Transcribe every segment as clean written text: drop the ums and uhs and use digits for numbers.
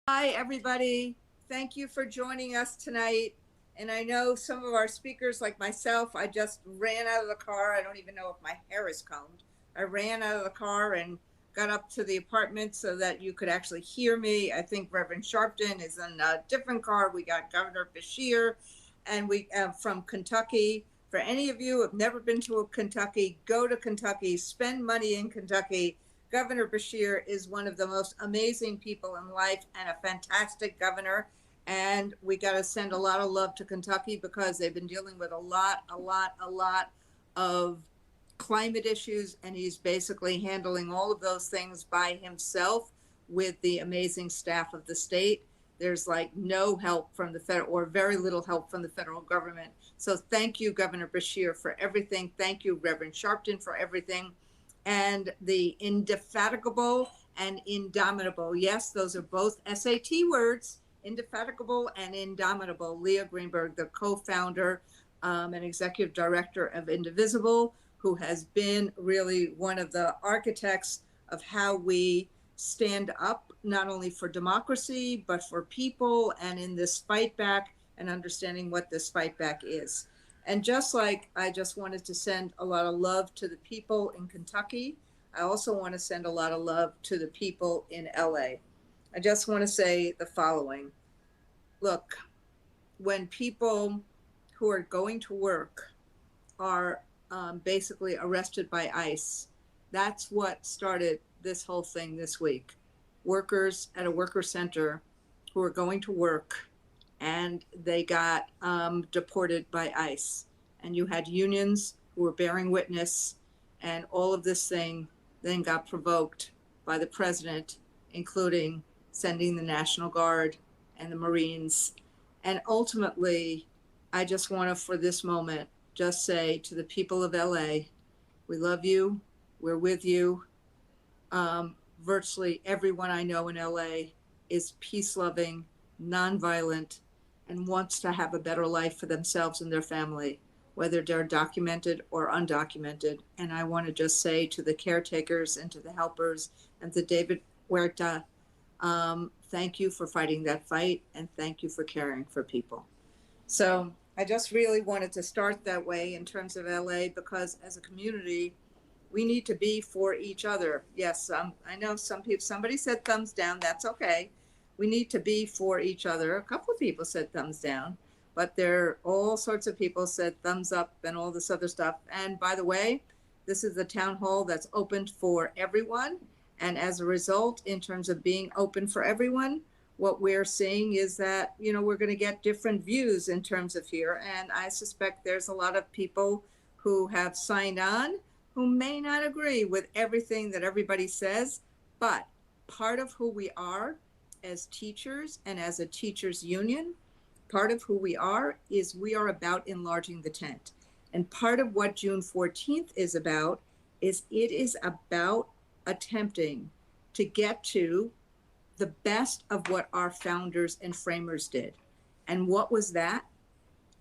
Hi, everybody. Thank you for joining us tonight. And I know some of our speakers, like myself, I just ran out of the car. I don't even know if my hair is combed. I ran out of the car and got up to the apartment so that you could actually hear me. I think Reverend Sharpton is in a different car. We got Governor Beshear, and we from Kentucky. For any of you who have never been to a Kentucky, go to Kentucky, spend money in Kentucky. Governor Beshear is one of the most amazing people in life and a fantastic governor. And we got to send a lot of love to Kentucky because they've been dealing with a lot of climate issues. And he's basically handling all of those things by himself with the amazing staff of the state. There's like no help from the federal, or very little help from the federal government. So thank you, Governor Beshear, for everything. Thank you, Reverend Sharpton, for everything. And the indefatigable and indomitable. Yes, those are both SAT words, indefatigable and indomitable. Lia Greenberg, the co-founder and executive director of Indivisible, who has been really one of the architects of how we stand up, not only for democracy, but for people, and in this fight back and understanding what this fight back is. And just like I just wanted to send a lot of love to the people in Kentucky, I also want to send a lot of love to the people in LA. I just want to say the following. Look, when people who are going to work are basically arrested by ICE, that's what started this whole thing this week. Workers at a worker center who are going to work, and they got deported by ICE. And you had unions who were bearing witness, and all of this thing then got provoked by the president, including sending the National Guard and the Marines. And ultimately, I just want to, for this moment, just say to the people of LA, we love you, we're with you. Virtually everyone I know in LA is peace-loving, nonviolent, and wants to have a better life for themselves and their family, whether they're documented or undocumented. And I want to just say to the caretakers and to the helpers and to David Huerta, thank you for fighting that fight, and thank you for caring for people. So I just really wanted to start that way in terms of LA, because as a community, we need to be for each other. Yes, I know some people, somebody said thumbs down, that's okay. We need to be for each other. A couple of people said thumbs down, but there are all sorts of people said thumbs up and all this other stuff. And by the way, this is the town hall that's open for everyone. And as a result, in terms of being open for everyone, what we're seeing is that, you know, we're going to get different views in terms of here. And I suspect there's a lot of people who have signed on who may not agree with everything that everybody says, but part of who we are as teachers and as a teachers union, part of who we are is we are about enlarging the tent. And part of what June 14th is about is it is about attempting to get to the best of what our founders and framers did. And what was that?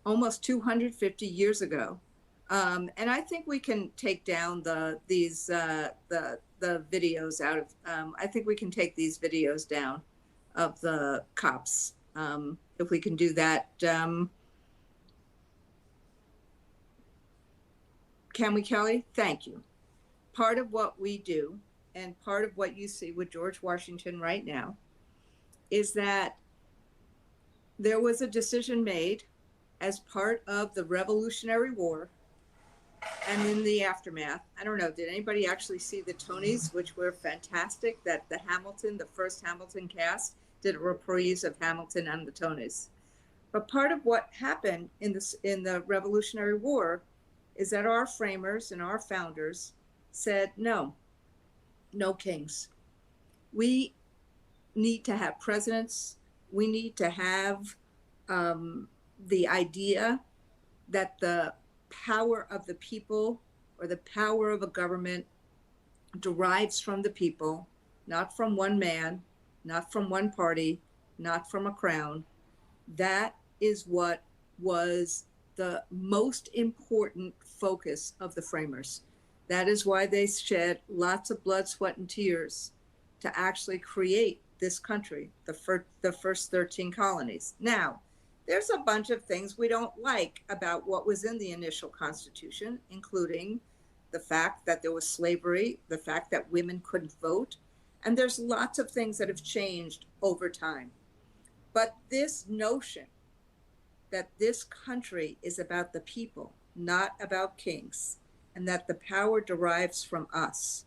Almost 250 years ago. And I think we can take down the videos out of. I think we can take these videos down of the cops. If we can do that, can we, Kelly? Thank you. Part of what we do, and part of what you see with George Washington right now, is that there was a decision made as part of the Revolutionary War. And in the aftermath, I don't know, did anybody actually see the Tonys, which were fantastic, that the first Hamilton cast did a reprise of Hamilton and the Tonys. But part of what happened in the Revolutionary War is that our framers and our founders said, no kings. We need to have presidents. We need to have the idea that the power of the people, or the power of a government, derives from the people, not from one man, not from one party, not from a crown. That is what was the most important focus of the framers. That is why they shed lots of blood, sweat, and tears to actually create this country, the first 13 colonies. Now, there's a bunch of things we don't like about what was in the initial Constitution, including the fact that there was slavery, the fact that women couldn't vote, and there's lots of things that have changed over time. But this notion that this country is about the people, not about kings, and that the power derives from us,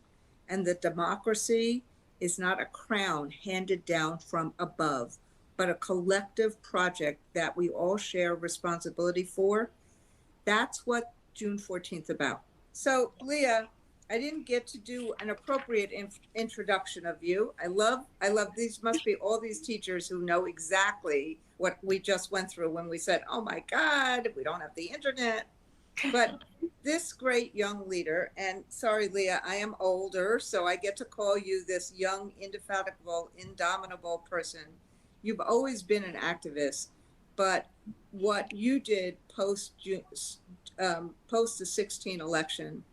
and that democracy is not a crown handed down from above, but a collective project that we all share responsibility for. That's what June 14th about. So, Lia, I didn't get to do an appropriate introduction of you. I love these must be all these teachers who know exactly what we just went through when we said, oh my God, we don't have the internet. But this great young leader, and sorry, Lia, I am older, so I get to call you this young, indefatigable, indomitable person. You've always been an activist, but what you did post the 16 election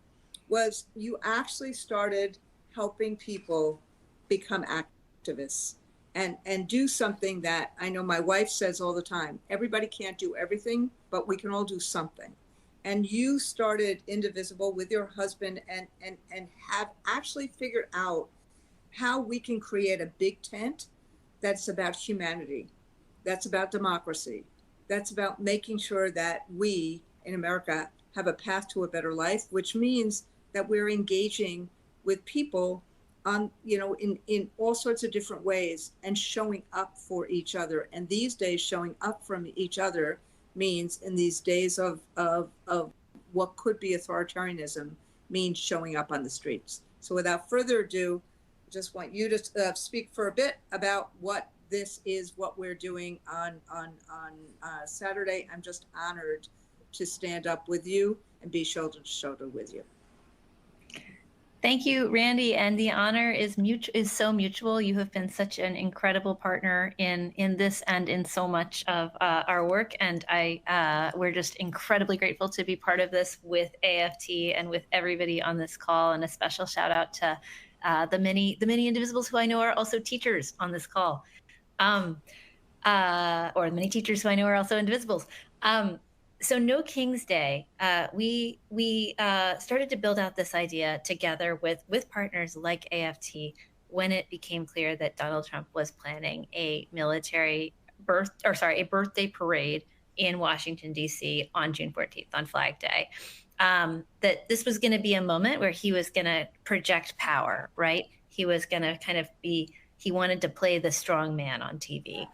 was you actually started helping people become activists and do something that I know my wife says all the time. Everybody can't do everything, but we can all do something. And you started Indivisible with your husband and have actually figured out how we can create a big tent that's about humanity, that's about democracy, that's about making sure that we in America have a path to a better life, which means that we're engaging with people on, in all sorts of different ways and showing up for each other. And these days, showing up from each other means, in these days of what could be authoritarianism, means showing up on the streets. So without further ado, I just want you to speak for a bit about what this is, what we're doing on Saturday. I'm just honored to stand up with you and be shoulder to shoulder with you. Thank you, Randy, and the honor is so mutual. You have been such an incredible partner in this and in so much of our work, and we're just incredibly grateful to be part of this with AFT and with everybody on this call. And a special shout out to the many Indivisibles who I know are also teachers on this call, or the many teachers who I know are also Indivisibles. So No King's Day, we started to build out this idea together with partners like AFT when it became clear that Donald Trump was planning a birthday parade in Washington, D.C. on June 14th, on Flag Day. That this was going to be a moment where he was going to project power, right? He was going to he wanted to play the strong man on TV.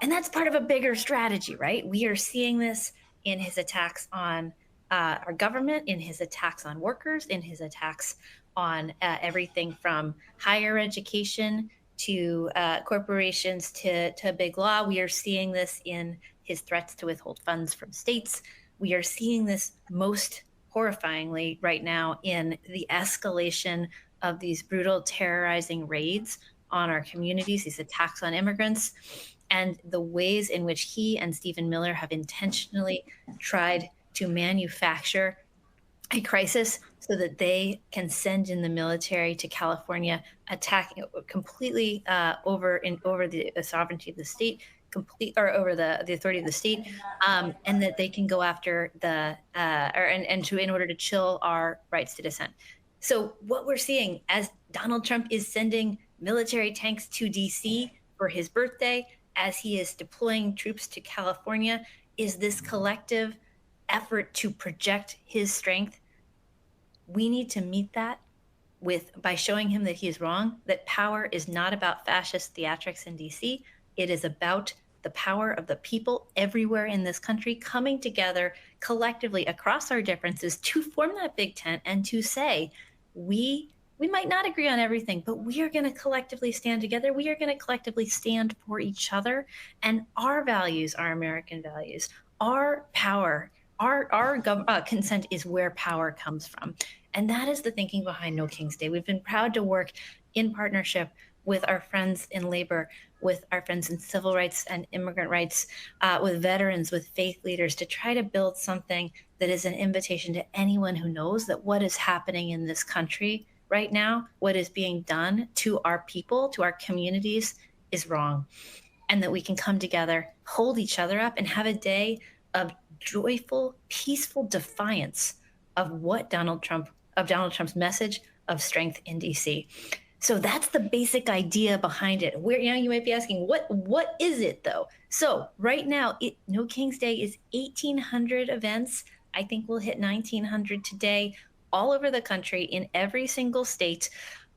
And that's part of a bigger strategy, right? We are seeing this in his attacks on our government, in his attacks on workers, in his attacks on everything from higher education to corporations to big law. We are seeing this in his threats to withhold funds from states. We are seeing this most horrifyingly right now in the escalation of these brutal, terrorizing raids on our communities, these attacks on immigrants, and the ways in which he and Stephen Miller have intentionally tried to manufacture a crisis so that they can send in the military to California, attacking completely over the sovereignty of the state, over the authority of the state, and that they can go after in order to chill our rights to dissent. So what we're seeing as Donald Trump is sending military tanks to DC for his birthday, as he is deploying troops to California, is this collective effort to project his strength. We need to meet that by showing him that he is wrong, that power is not about fascist theatrics in DC. It is about the power of the people everywhere in this country coming together collectively across our differences to form that big tent and to say, we might not agree on everything, but we are going to collectively stand together. We are going to collectively stand for each other. And our values, our American values, our power, our consent is where power comes from. And that is the thinking behind No King's Day. We've been proud to work in partnership with our friends in labor, with our friends in civil rights and immigrant rights, with veterans, with faith leaders, to try to build something that is an invitation to anyone who knows that what is happening in this country right now, what is being done to our people, to our communities, is wrong. And that we can come together, hold each other up, and have a day of joyful, peaceful defiance of Donald Trump's message of strength in DC. So that's the basic idea behind it. Where, you might be asking, what is it though? So right now, No King's Day is 1,800 events. I think we'll hit 1,900 today, all over the country, in every single state.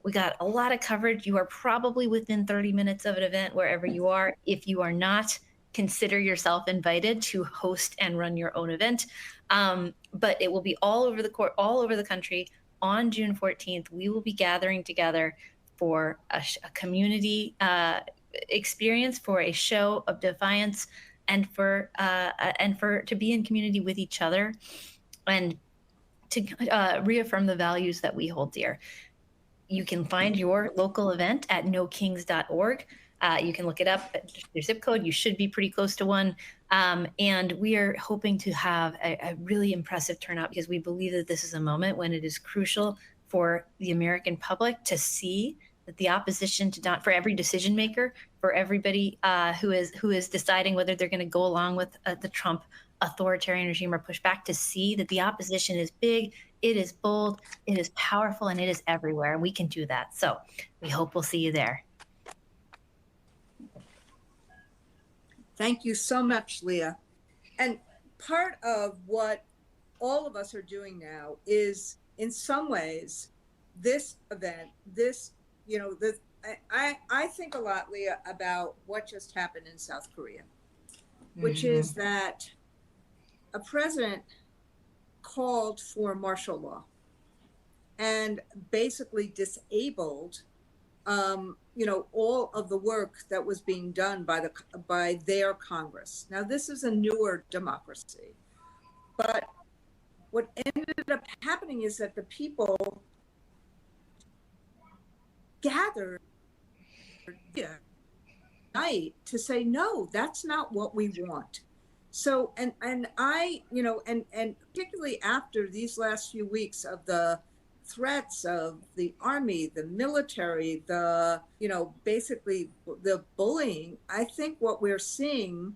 We got a lot of coverage. You are probably within 30 minutes of an event wherever you are. If you are not, consider yourself invited to host and run your own event. But it will be all over the country on June 14th. We will be gathering together for a community experience, for a show of defiance, and for to be in community with each other, and to reaffirm the values that we hold dear. You can find your local event at nokings.org. You can look it up at your zip code. You should be pretty close to one. And we are hoping to have a really impressive turnout, because we believe that this is a moment when it is crucial for the American public to see that the opposition for every decision maker, for everybody who is deciding whether they're going to go along with the Trump authoritarian regime or push back, to see that the opposition is big, it is bold, it is powerful, and it is everywhere. And we can do that. So we hope we'll see you there. Thank you so much, Lia. And part of what all of us are doing now is, in some ways, this event, I think a lot, Lia, about what just happened in South Korea, which is that a president called for martial law and basically disabled all of the work that was being done by their Congress. Now, this is a newer democracy, but what ended up happening is that the people gathered night to say, no, that's not what we want. So, and particularly after these last few weeks of the threats of the army, the military, basically the bullying, I think what we're seeing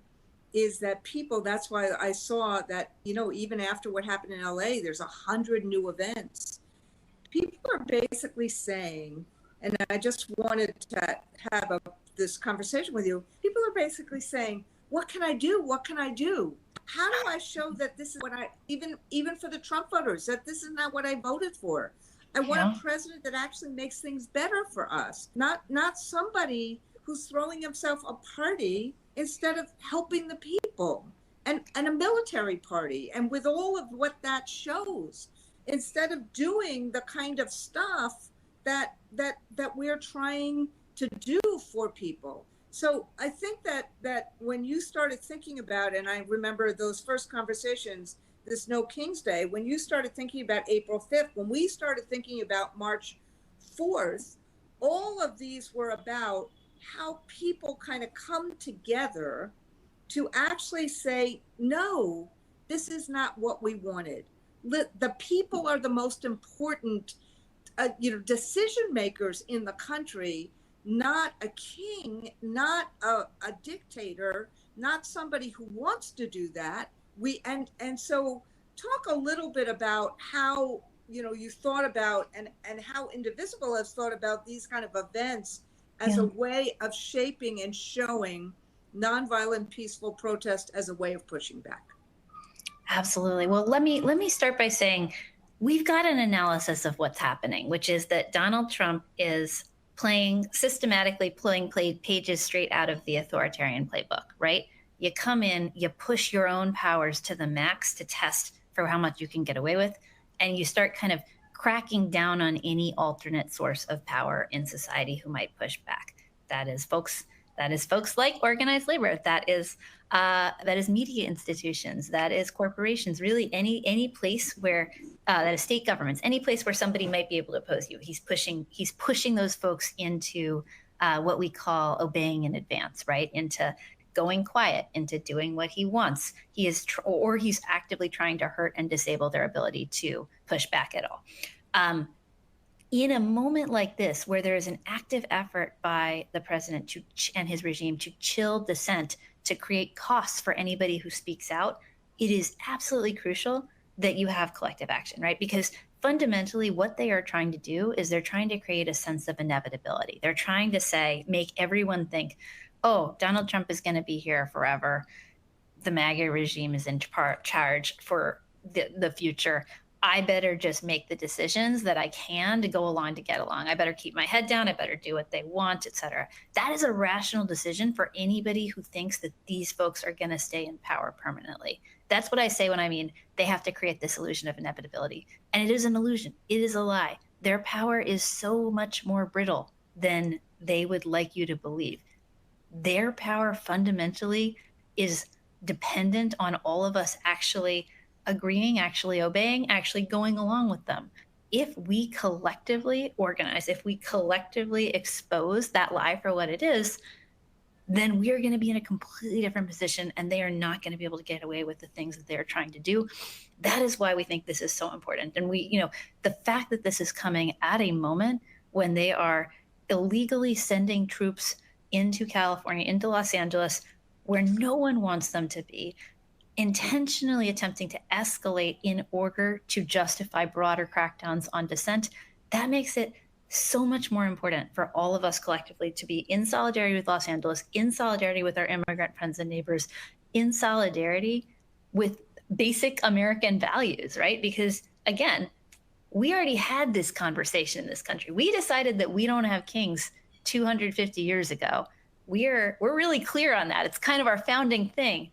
is that people, that's why I saw that, even after what happened in LA, there's 100 new events. People are basically saying, and I just wanted to have this conversation with you, people are basically saying, what can I do? What can I do? How do I show that this is what even for the Trump voters, that this is not what I voted for? I want a president that actually makes things better for us, not somebody who's throwing himself a party instead of helping the people, and a military party. And with all of what that shows, instead of doing the kind of stuff that we're trying to do for people. So I think that when you started thinking about, and I remember those first conversations, this No King's Day, when you started thinking about April 5th, when we started thinking about March 4th, all of these were about how people kind of come together to actually say, no, this is not what we wanted. The people are the most important decision makers in the country, not a king, not a dictator, not somebody who wants to do that. And so talk a little bit about how you thought about and how Indivisible has thought about these kind of events as a way of shaping and showing nonviolent peaceful protest as a way of pushing back. Absolutely. Well, let me start by saying we've got an analysis of what's happening, which is that Donald Trump is systematically pulling pages straight out of the authoritarian playbook, right? You come in, you push your own powers to the max to test for how much you can get away with, and you start kind of cracking down on any alternate source of power in society who might push back. That is folks like organized labor. That is media institutions. That is corporations. Really, any place where that is state governments. Any place where somebody might be able to oppose you. He's pushing those folks into what we call obeying in advance, right? Into going quiet, into doing what he wants. He's actively trying to hurt and disable their ability to push back at all. in a moment like this, where there is an active effort by the president and his regime to chill dissent, to create costs for anybody who speaks out, it is absolutely crucial that you have collective action, right? Because fundamentally, what they are trying to do is they're trying to create a sense of inevitability. They're trying to make everyone think, oh, Donald Trump is going to be here forever. The MAGA regime is in charge for the future. I better just make the decisions that I can to go along to get along. I better keep my head down. I better do what they want, etc. That is a rational decision for anybody who thinks that these folks are going to stay in power permanently. That's what I say when I mean they have to create this illusion of inevitability. And it is an illusion. It is a lie. Their power is so much more brittle than they would like you to believe. Their power fundamentally is dependent on all of us actually agreeing, actually obeying, actually going along with them. If we collectively organize, if we collectively expose that lie for what it is, then we are going to be in a completely different position, and they are not going to be able to get away with the things that they're trying to do. That is why we think this is so important. And the fact that this is coming at a moment when they are illegally sending troops into California, into Los Angeles, where no one wants them to be, intentionally attempting to escalate in order to justify broader crackdowns on dissent, that makes it so much more important for all of us collectively to be in solidarity with Los Angeles, in solidarity with our immigrant friends and neighbors, in solidarity with basic American values, right? Because again, we already had this conversation in this country. We decided that we don't have kings 250 years ago. We're really clear on that. It's kind of our founding thing.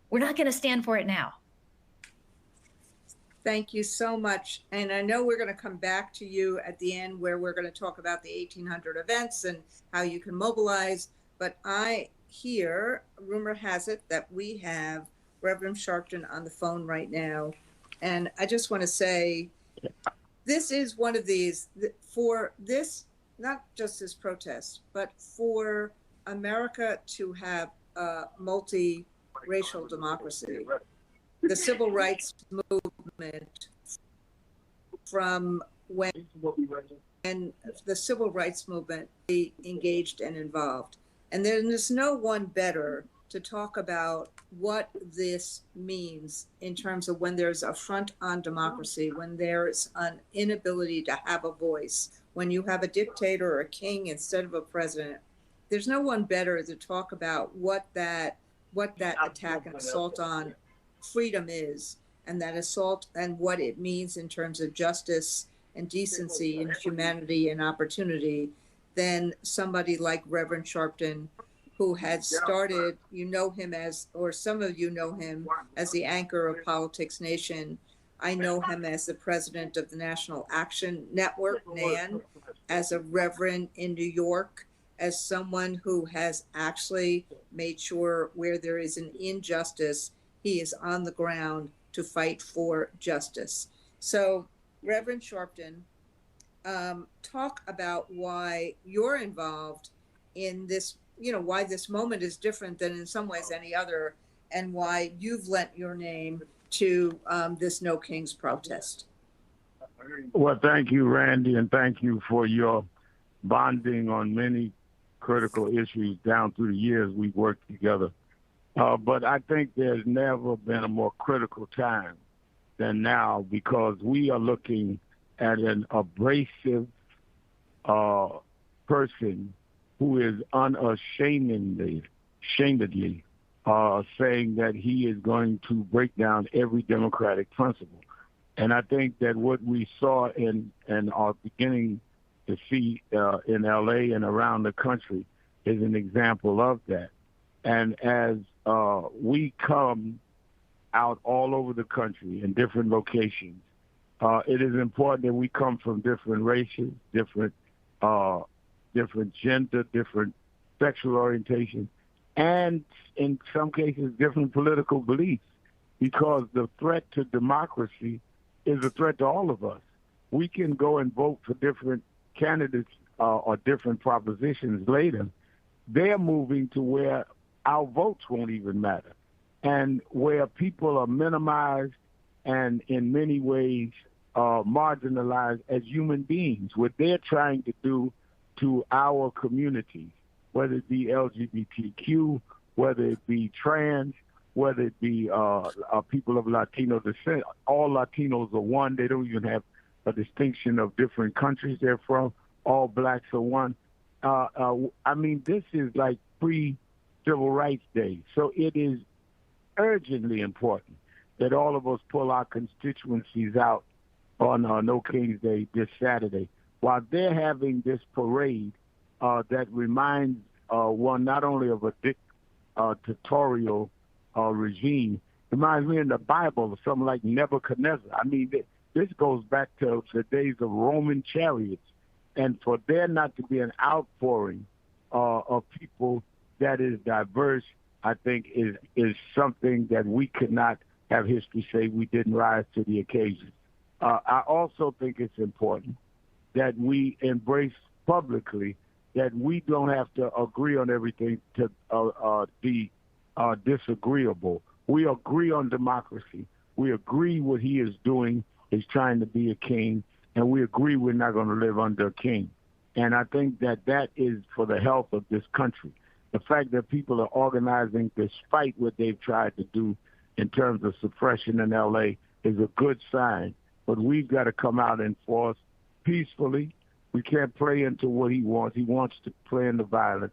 We're not going to stand for it now. Thank you so much. And I know we're going to come back to you at the end where we're going to talk about the 1800 events and how you can mobilize. But I hear, rumor has it, that we have Reverend Sharpton on the phone right now. And I just want to say, this is one of these, for this, not just this protest, but for America to have a multi-racial democracy. The civil rights movement, from when the civil rights movement engaged and involved. And there's no one better to talk about what this means in terms of when there's a front on democracy, when there's an inability to have a voice, when you have a dictator or a king instead of a president. There's no one better to talk about what that attack and assault on freedom is, and that assault and what it means in terms of justice and decency and humanity and opportunity, than somebody like Reverend Sharpton, who had started, you know him as, or some of you know him as the anchor of Politics Nation. I know him as the president of the National Action Network, NAN, as a reverend in New York, as someone who has actually made sure where there is an injustice, he is on the ground to fight for justice. So, Reverend Sharpton, talk about why you're involved in this, why this moment is different than in some ways any other, and why you've lent your name to this No Kings protest. Well, thank you, Randy, and thank you for your bonding on many critical issues down through the years we've worked together. But I think there's never been a more critical time than now, because we are looking at an abrasive person who is unashamedly saying that he is going to break down every democratic principle. And I think that what we saw and are beginning to see in LA and around the country is an example of that. And as we come out all over the country in different locations, it is important that we come from different races, different gender, different sexual orientation, and in some cases, different political beliefs, because the threat to democracy is a threat to all of us. We can go and vote for different candidates or different propositions later. They're moving to where our votes won't even matter, and where people are minimized and in many ways marginalized as human beings. What they're trying to do to our communities, whether it be LGBTQ, whether it be trans, whether it be people of Latino descent, all Latinos are one. They don't even have a distinction of different countries they're from. All blacks are one. I mean, this is like pre-Civil Rights Day. So it is urgently important that all of us pull our constituencies out on No King's Day this Saturday, while they're having this parade that reminds one not only of a dictatorial regime, reminds me in the Bible of something like Nebuchadnezzar. I mean, this goes back to the days of Roman chariots. And for there not to be an outpouring of people that is diverse, I think is something that we could not have history say we didn't rise to the occasion. I also think it's important that we embrace publicly that we don't have to agree on everything to be disagreeable. We agree on democracy. We agree what he is doing is trying to be a king, and we agree we're not going to live under a king. And I think that that is for the health of this country. The fact that people are organizing despite what they've tried to do in terms of suppression in L.A. is a good sign. But we've got to come out and force peacefully. We can't play into what he wants. He wants to play into violence.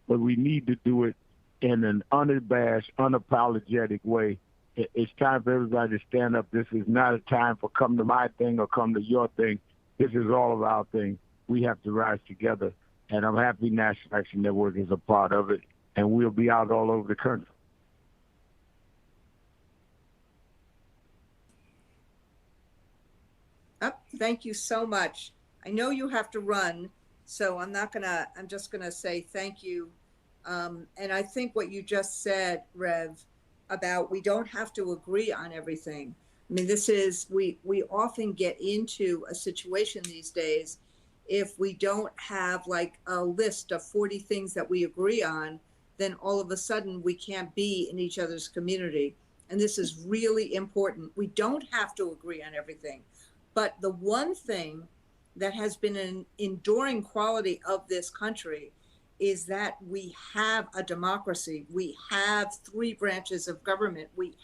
But we need to do it in an unabashed, unapologetic way. It's time for everybody to stand up. This is not a time for come to my thing or come to your thing. This is all of our thing. We have to rise together. And I'm happy National Action Network is a part of it. And we'll be out all over the country. Thank you so much. I know you have to run, so I'm just gonna say thank you. And I think what you just said, Rev, about we don't have to agree on everything. I mean, we often get into a situation these days, if we don't have like a list of 40 things that we agree on, then all of a sudden we can't be in each other's community. And this is really important. We don't have to agree on everything. But the one thing that has been an enduring quality of this country is that we have a democracy. We have 3 branches of government. We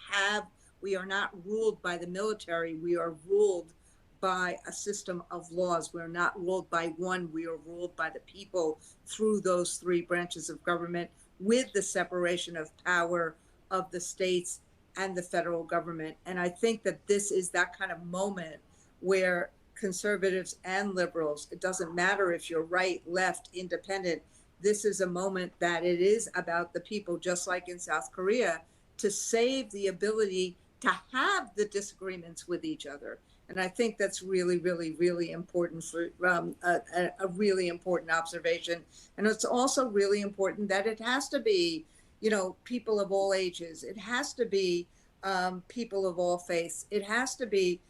are not ruled by the military. We are ruled by a system of laws. We're not ruled by one. We are ruled by the people through those 3 branches of government, with the separation of power of the states and the federal government. And I think that this is that kind of moment where conservatives and liberals, it doesn't matter if you're right, left, independent, this is a moment that it is about the people, just like in South Korea, to save the ability to have the disagreements with each other. And I think that's really, really, really important for a really important observation. And it's also really important that it has to be, people of all ages. It has to be people of all faiths. It has to be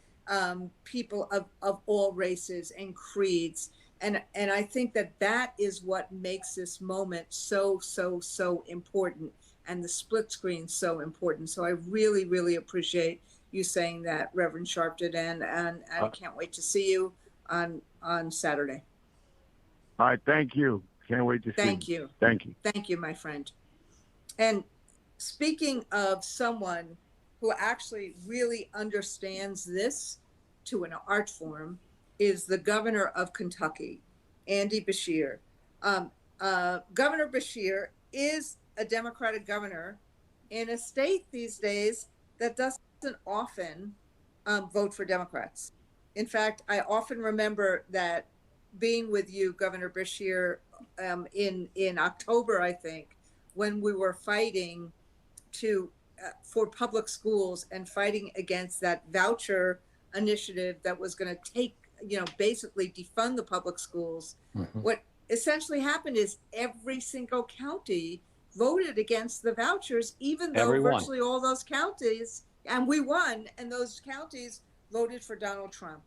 people of all races and creeds. And I think that is what makes this moment so, so, so important, and the split screen so important. So I really, really appreciate you saying that, Reverend Sharpton, and I can't wait to see you on Saturday. All right, thank you. Can't wait to see you. Thank you. Thank you. Thank you, my friend. And speaking of someone who actually really understands this to an art form, is the governor of Kentucky, Andy Beshear. Governor Beshear is a Democratic governor in a state these days that doesn't often vote for Democrats. In fact, I often remember that being with you, Governor Beshear, in October, I think, when we were fighting for public schools and fighting against that voucher initiative that was going to take, basically defund the public schools. Mm-hmm. What essentially happened is every single county voted against the vouchers, even though virtually all those counties, and we won, and those counties voted for Donald Trump.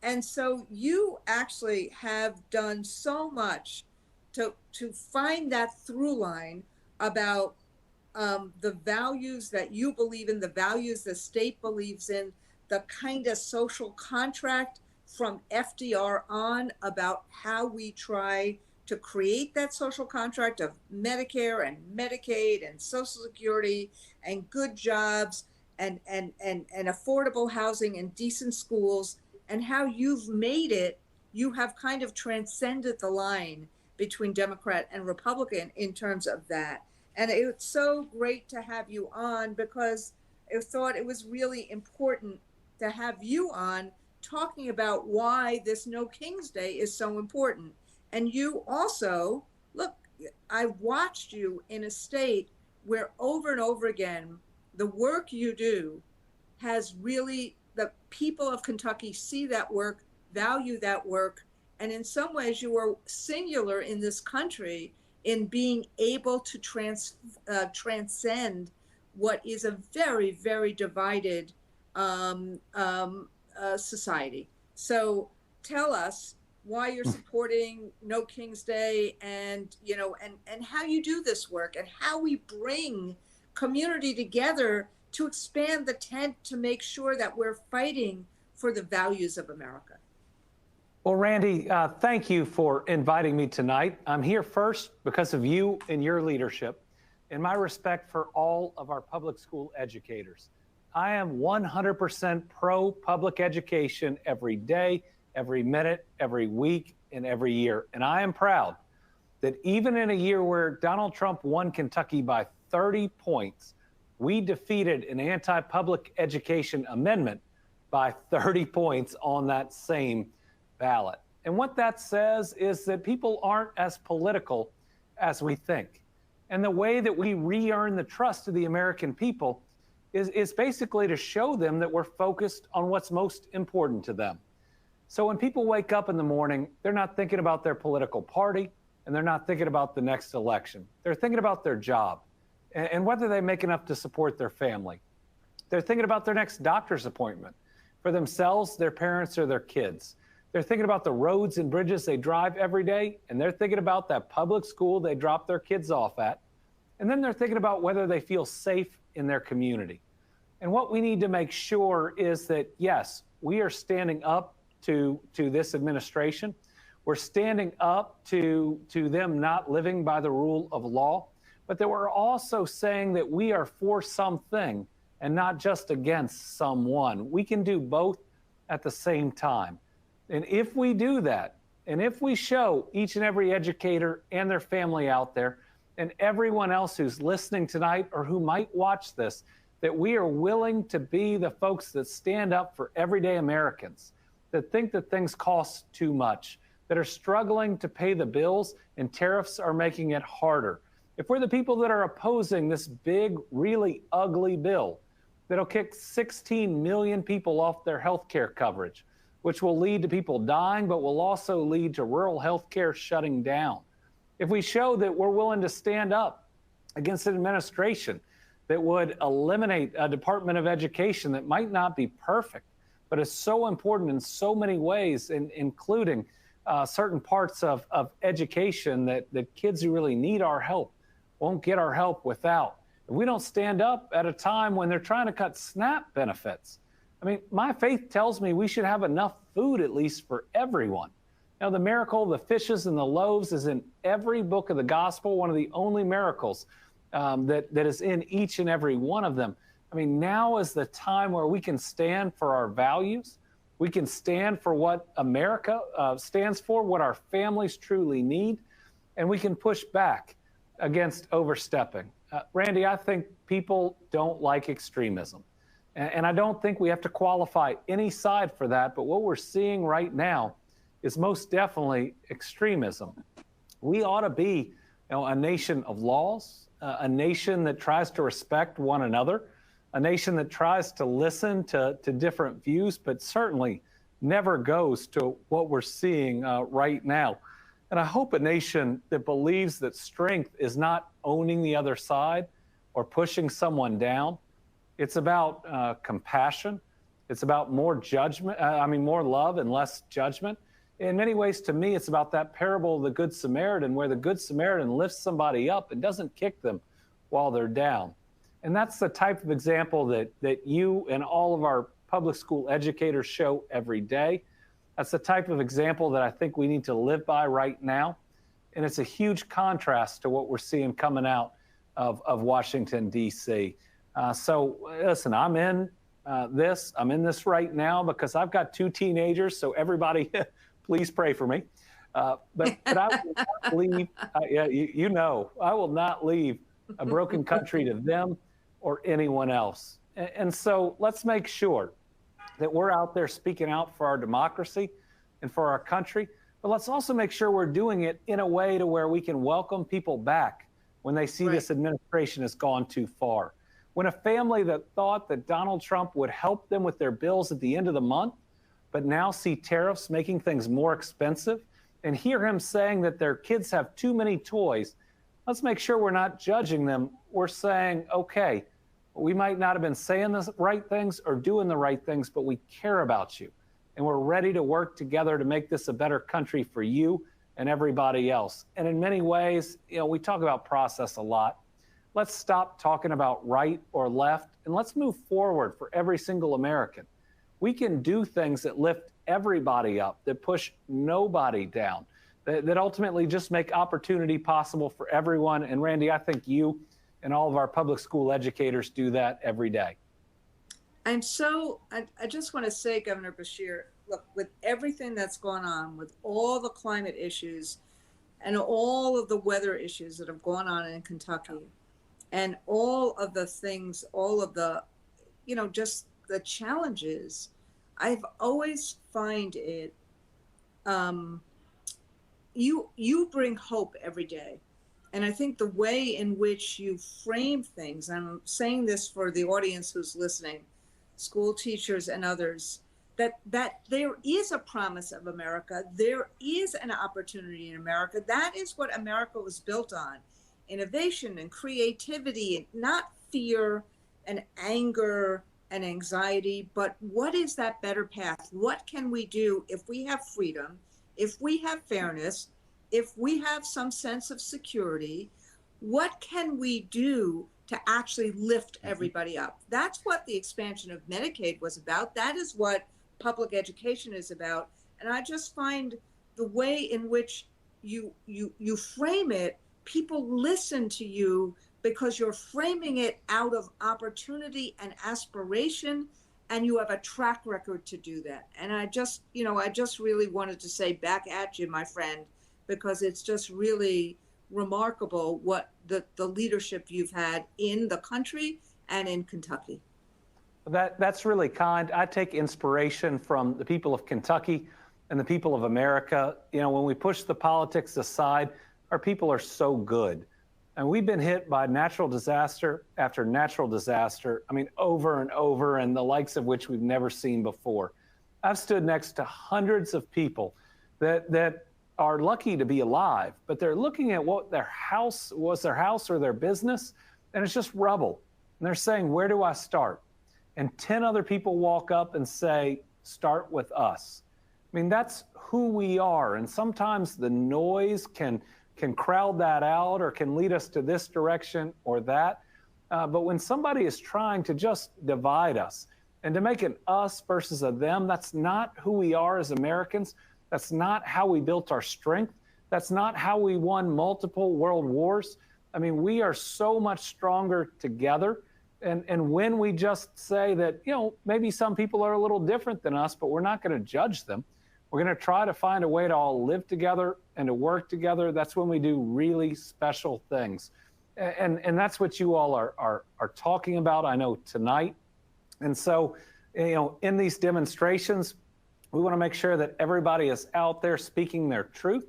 And so you actually have done so much to find that through line about the values that you believe in, the values the state believes in, the kind of social contract from FDR on about how we try to create that social contract of Medicare and Medicaid and Social Security and good jobs and affordable housing and decent schools, and how you've made it, you have kind of transcended the line between Democrat and Republican in terms of that. And it's so great to have you on, because I thought it was really important to have you on talking about why this No King's Day is so important. And you also, look, I watched you in a state where over and over again, the work you do has really, the people of Kentucky see that work, value that work. And in some ways you are singular in this country in being able to transcend what is a very, very divided society. So tell us why you're supporting No King's Day, and and how you do this work, and how we bring community together to expand the tent to make sure that we're fighting for the values of America. Well, Randi, thank you for inviting me tonight. I'm here first because of you and your leadership, and my respect for all of our public school educators. I am 100% pro public education every day, every minute, every week, and every year. And I am proud that even in a year where Donald Trump won Kentucky by 30 points, we defeated an anti-public education amendment by 30 points on that same ballot. And what that says is that people aren't as political as we think. And the way that we re-earn the trust of the American people is basically to show them that we're focused on what's most important to them. So when people wake up in the morning, they're not thinking about their political party, and they're not thinking about the next election. They're thinking about their job and whether they make enough to support their family. They're thinking about their next doctor's appointment for themselves, their parents, or their kids. They're thinking about the roads and bridges they drive every day, and they're thinking about that public school they drop their kids off at. And then they're thinking about whether they feel safe in their community. And what we need to make sure is that, yes, we are standing up to this administration. We're standing up to them not living by the rule of law, but that we're also saying that we are for something and not just against someone. We can do both at the same time. And if we do that, and if we show each and every educator and their family out there, and everyone else who's listening tonight or who might watch this, that we are willing to be the folks that stand up for everyday Americans, that think that things cost too much, that are struggling to pay the bills and tariffs are making it harder. If we're the people that are opposing this big, really ugly bill that'll kick 16 million people off their health care coverage, which will lead to people dying, but will also lead to rural health care shutting down. If we show that we're willing to stand up against an administration that would eliminate a Department of Education that might not be perfect, but is so important in so many ways, including certain parts of education that kids who really need our help won't get our help without. If we don't stand up at a time when they're trying to cut SNAP benefits, I mean, my faith tells me we should have enough food at least for everyone. Now, the miracle of the fishes and the loaves is in every book of the gospel, one of the only miracles that is in each and every one of them. I mean, now is the time where we can stand for our values. We can stand for what America stands for, what our families truly need, and we can push back against overstepping. Randi, I think people don't like extremism. And I don't think we have to qualify any side for that. But what we're seeing right now is most definitely extremism. We ought to be a nation of laws, a nation that tries to respect one another, a nation that tries to listen to different views, but certainly never goes to what we're seeing right now. And I hope a nation that believes that strength is not owning the other side or pushing someone down. It's about compassion. It's about more judgment, more love and less judgment. In many ways, to me, it's about that parable of the Good Samaritan, where the Good Samaritan lifts somebody up and doesn't kick them while they're down. And that's the type of example that you and all of our public school educators show every day. That's the type of example that I think we need to live by right now. And it's a huge contrast to what we're seeing coming out of Washington, D.C. So listen, I'm in this right now because I've got 2 teenagers. So everybody, please pray for me. But I will not leave, I will not leave a broken country to them or anyone else. And so let's make sure that we're out there speaking out for our democracy and for our country. But let's also make sure we're doing it in a way to where we can welcome people back when they see this administration has gone too far. When a family that thought that Donald Trump would help them with their bills at the end of the month, but now see tariffs making things more expensive, and hear him saying that their kids have too many toys, let's make sure we're not judging them. We're saying, okay, we might not have been saying the right things or doing the right things, but we care about you. And we're ready to work together to make this a better country for you and everybody else. And in many ways, we talk about process a lot. Let's stop talking about right or left, and let's move forward for every single American. We can do things that lift everybody up, that push nobody down, that ultimately just make opportunity possible for everyone. And Randi, I think you and all of our public school educators do that every day. I just want to say, Governor Beshear, look, with everything that's going on, with all the climate issues and all of the weather issues that have gone on in Kentucky, and all of the things, all of the, just the challenges, I've always find it, you bring hope every day. And I think the way in which you frame things, I'm saying this for the audience who's listening, school teachers and others, that there is a promise of America. There is an opportunity in America. That is what America was built on. Innovation and creativity, and not fear and anger and anxiety, but what is that better path? What can we do if we have freedom, if we have fairness, if we have some sense of security? What can we do to actually lift everybody up? That's what the expansion of Medicaid was about. That is what public education is about. And I just find the way in which you frame it, people listen to you because you're framing it out of opportunity and aspiration, and you have a track record to do that. And I just really wanted to say back at you, my friend, because it's just really remarkable what the leadership you've had in the country and in Kentucky. That's really kind. I take inspiration from the people of Kentucky and the people of America. When we push the politics aside, our people are so good. And we've been hit by natural disaster after natural disaster, over and over, and the likes of which we've never seen before. I've stood next to hundreds of people that are lucky to be alive, but they're looking at what their house or their business, and it's just rubble. And they're saying, where do I start? And 10 other people walk up and say, start with us. That's who we are. And sometimes the noise can crowd that out or can lead us to this direction or that. But when somebody is trying to just divide us and to make an us versus a them, that's not who we are as Americans. That's not how we built our strength. That's not how we won multiple world wars. We are so much stronger together. And when we just say that, maybe some people are a little different than us, but we're not going to judge them. We're going to try to find a way to all live together and to work together. That's when we do really special things. And that's what you all are talking about, I know, tonight. And so, in these demonstrations, we want to make sure that everybody is out there speaking their truth.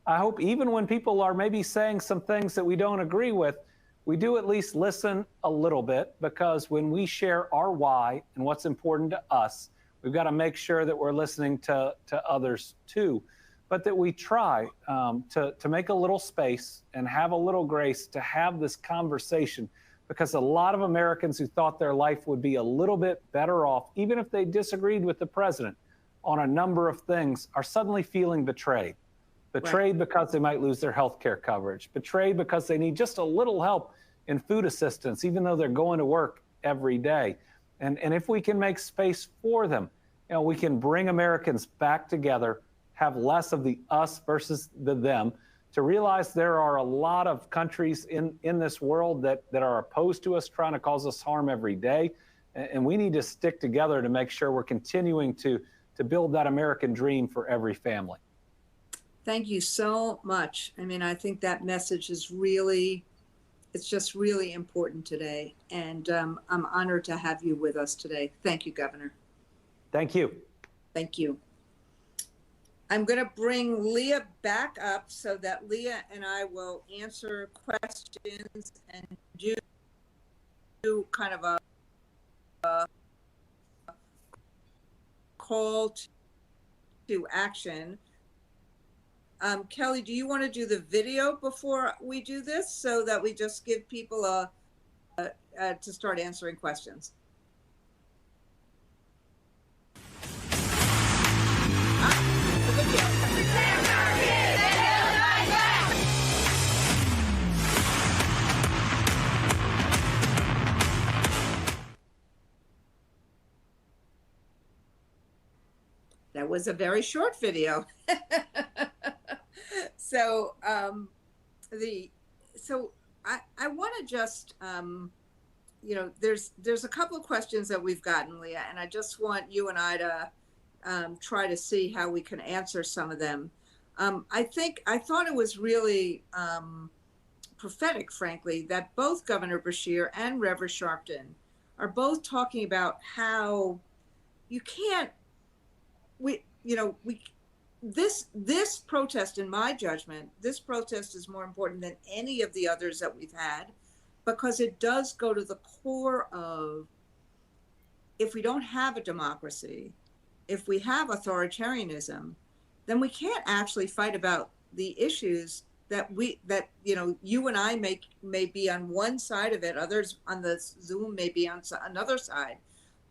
I hope even when people are maybe saying some things that we don't agree with, we do at least listen a little bit, because when we share our why and what's important to us, we've got to make sure that we're listening to others too, but that we try to make a little space and have a little grace to have this conversation, because a lot of Americans who thought their life would be a little bit better off, even if they disagreed with the president on a number of things, are suddenly feeling betrayed. Betrayed because they might lose their health care coverage, betrayed because they need just a little help in food assistance, even though they're going to work every day. And if we can make space for them, we can bring Americans back together, have less of the us versus the them, to realize there are a lot of countries in this world that are opposed to us, trying to cause us harm every day. And we need to stick together to make sure we're continuing to build that American dream for every family. Thank you so much. I mean, I think that message is really, it's just really important today. And I'm honored to have you with us today. Thank you, Governor. Thank you. Thank you. I'm going to bring Lia back up so that Lia and I will answer questions and do kind of a call to action. Kelly, do you want to do the video before we do this so that we just give people to start answering questions? The video. That was a very short video. So I want to just there's a couple of questions that we've gotten, Lia, and I just want you and I to try to see how we can answer some of them. I thought it was really prophetic, frankly, that both Governor Beshear and Reverend Sharpton are both talking about how you can't, this protest, in my judgment, this protest is more important than any of the others that we've had, because it does go to the core of, if we don't have a democracy, if we have authoritarianism, then we can't actually fight about the issues that you and I may be on one side of it, others on the Zoom may be on another side,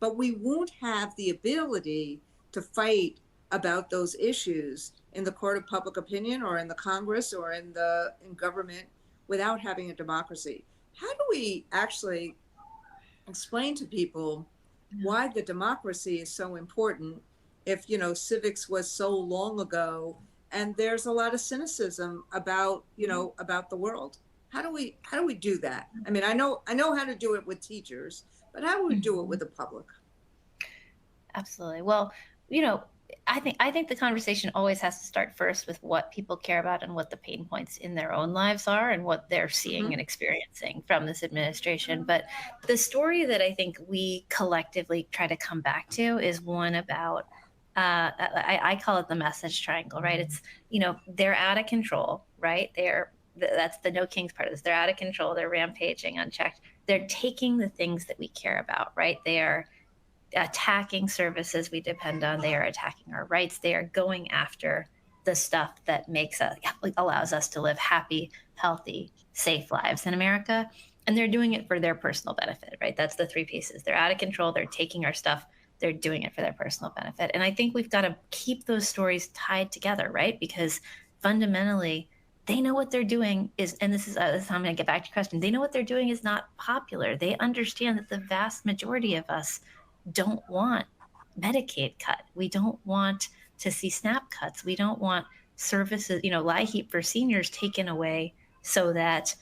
but we won't have the ability to fight about those issues in the court of public opinion or in the Congress or in government without having a democracy. How do we actually explain to people why the democracy is so important if, civics was so long ago and there's a lot of cynicism about, about the world? How do we do that? I mean, I know how to do it with teachers, but how do we do it with the public? Absolutely. Well, I think the conversation always has to start first with what people care about and what the pain points in their own lives are and what they're seeing and experiencing from this administration. But the story that I think we collectively try to come back to is one about, I call it the message triangle, right? It's, they're out of control, right? That's the no kings part of this. They're out of control. They're rampaging unchecked. They're taking the things that we care about, right? They are attacking services we depend on. They are attacking our rights. They are going after the stuff that allows us to live happy, healthy, safe lives in America. And they're doing it for their personal benefit, right? That's the three pieces. They're out of control. They're taking our stuff. They're doing it for their personal benefit. And I think we've got to keep those stories tied together, right? Because fundamentally, they know what they're doing is, and this is how I'm going to get back to your question. They know what they're doing is not popular. They understand that the vast majority of us don't want Medicaid cut. We don't want to see SNAP cuts. We don't want services, LIHEAP for seniors taken away so that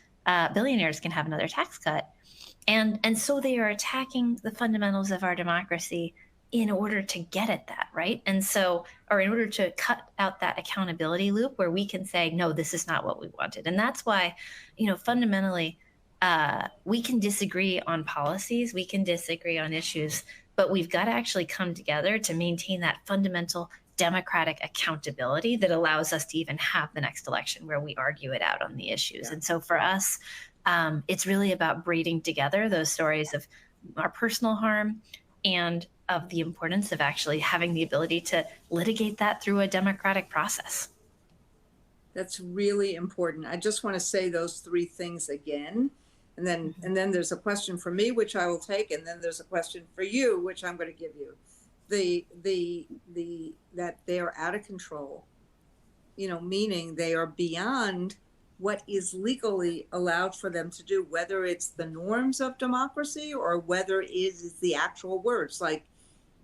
billionaires can have another tax cut. And so they are attacking the fundamentals of our democracy in order to get at that, right? And so, or in order to cut out that accountability loop where we can say, no, this is not what we wanted. And that's why, fundamentally, we can disagree on policies, we can disagree on issues, but we've got to actually come together to maintain that fundamental democratic accountability that allows us to even have the next election where we argue it out on the issues. Yeah. And so for us, it's really about braiding together those stories of our personal harm and of the importance of actually having the ability to litigate that through a democratic process. That's really important. I just want to say those three things again. And then there's a question for me, which I will take, and then there's a question for you, which I'm going to give you. That they are out of control, meaning they are beyond what is legally allowed for them to do, whether it's the norms of democracy or whether it is the actual words. Like,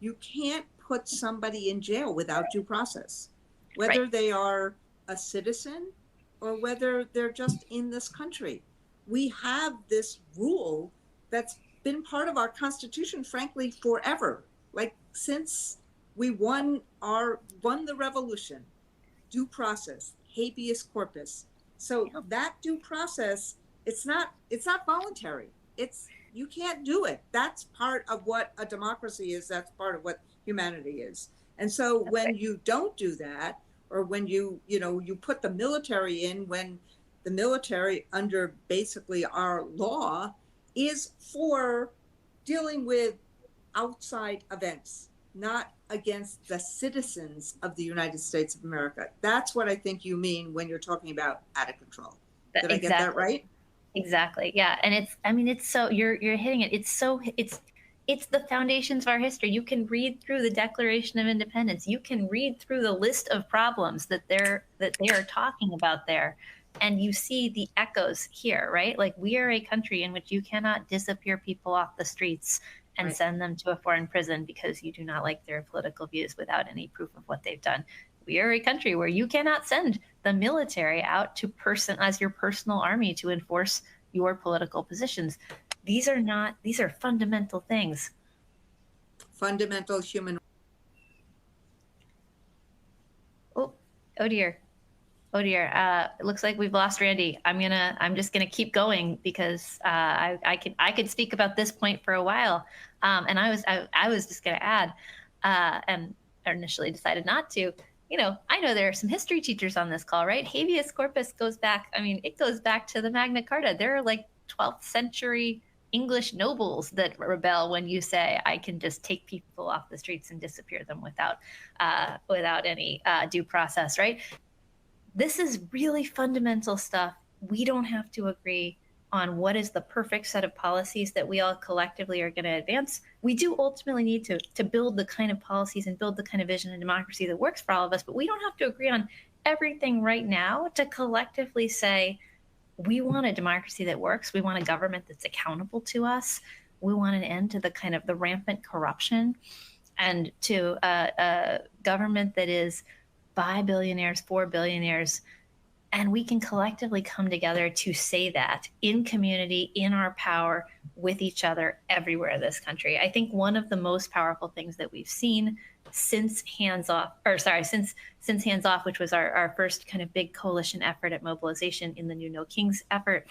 you can't put somebody in jail without due process, whether Right. they are a citizen or whether they're just in this country. We have this rule that's been part of our Constitution, frankly, forever. Like, since we won the revolution, due process, habeas corpus. So that due process, it's not voluntary. You can't do it. That's part of what a democracy is. That's part of what humanity is. And so when you don't do that, or when you put the military in, when the military under basically our law is for dealing with outside events, not against the citizens of the United States of America. That's what I think you mean when you're talking about out of control. Did I get that right? Exactly. Yeah. And it's so, you're hitting it. It's the foundations of our history. You can read through the Declaration of Independence. You can read through the list of problems that they are talking about there. And you see the echoes here, right? Like, we are a country in which you cannot disappear people off the streets and send them to a foreign prison because you do not like their political views without any proof of what they've done. We are a country where you cannot send the military out to as your personal army to enforce your political positions. These are fundamental things. Fundamental human. Oh dear. It looks like we've lost Randy. I'm just gonna keep going because I could speak about this point for a while. And I was just gonna add, and initially decided not to. I know there are some history teachers on this call, right? Habeas corpus goes back. It goes back to the Magna Carta. There are like 12th century English nobles that rebel when you say, I can just take people off the streets and disappear them without any due process, right? This is really fundamental stuff. We don't have to agree on what is the perfect set of policies that we all collectively are going to advance. We do ultimately need to build the kind of policies and build the kind of vision and democracy that works for all of us, but we don't have to agree on everything right now to collectively say, we want a democracy that works. We want a government that's accountable to us. We want an end to the rampant corruption, and to a government that is by billionaires, for billionaires. And we can collectively come together to say that in community, in our power, with each other everywhere in this country. I think one of the most powerful things that we've seen since Hands Off, which was our first kind of big coalition effort at mobilization in the new No Kings effort,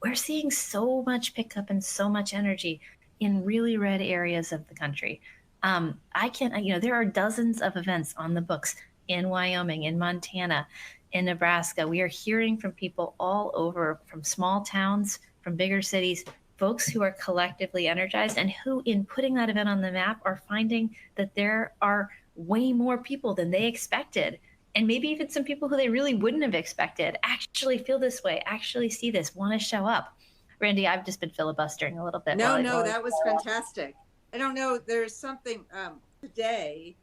we're seeing so much pickup and so much energy in really red areas of the country. There are dozens of events on the books in Wyoming, in Montana, in Nebraska. We are hearing from people all over, from small towns, from bigger cities, folks who are collectively energized and who, in putting that event on the map, are finding that there are way more people than they expected. And maybe even some people who they really wouldn't have expected actually feel this way, actually see this, want to show up. Randy, I've just been filibustering a little bit. No, that was fantastic. I don't know, there's something today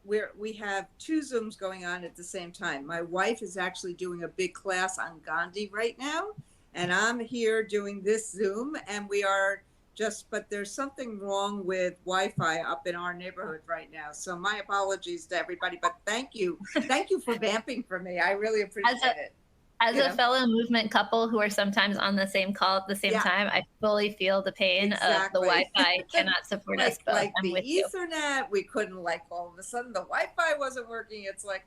where we have two Zooms going on at the same time. My wife is actually doing a big class on Gandhi right now, and I'm here doing this Zoom, and we are but there's something wrong with Wi-Fi up in our neighborhood right now. So my apologies to everybody, but thank you for vamping for me. I really appreciate it. As a fellow movement couple who are sometimes on the same call at the same time, I fully feel the pain of the Wi-Fi cannot support us both. Like the Ethernet, we couldn't, all of a sudden the Wi-Fi wasn't working. It's like,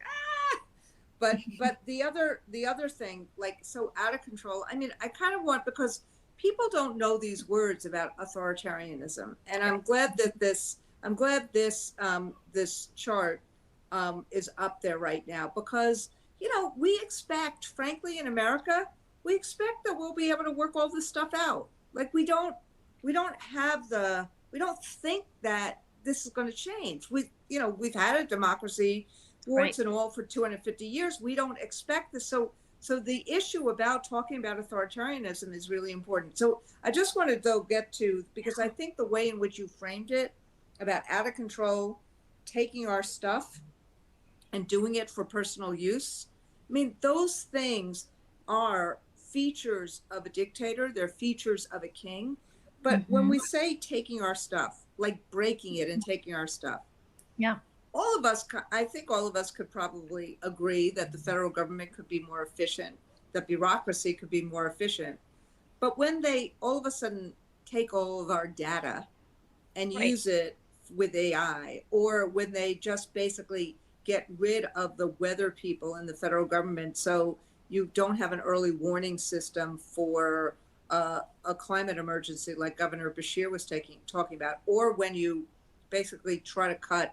But the other thing, so out of control. I kind of want, because people don't know these words about authoritarianism, and I'm glad that this chart is up there right now, because we expect, frankly, in America, we expect that we'll be able to work all this stuff out. We don't think that this is going to change. We've had a democracy, warts and all, for 250 years. We don't expect this. So the issue about talking about authoritarianism is really important. So I just wanted to get to, because I think the way in which you framed it about out of control, taking our stuff and doing it for personal use, those things are features of a dictator, they're features of a king. But when we say taking our stuff, like breaking it and taking our stuff, yeah, all of us, I think all of us could probably agree that the federal government could be more efficient, that bureaucracy could be more efficient. But when they all of a sudden take all of our data and right. use it with AI, or when they just basically get rid of the weather people in the federal government, so you don't have an early warning system for a climate emergency like Governor Beshear was talking about, or when you basically try to cut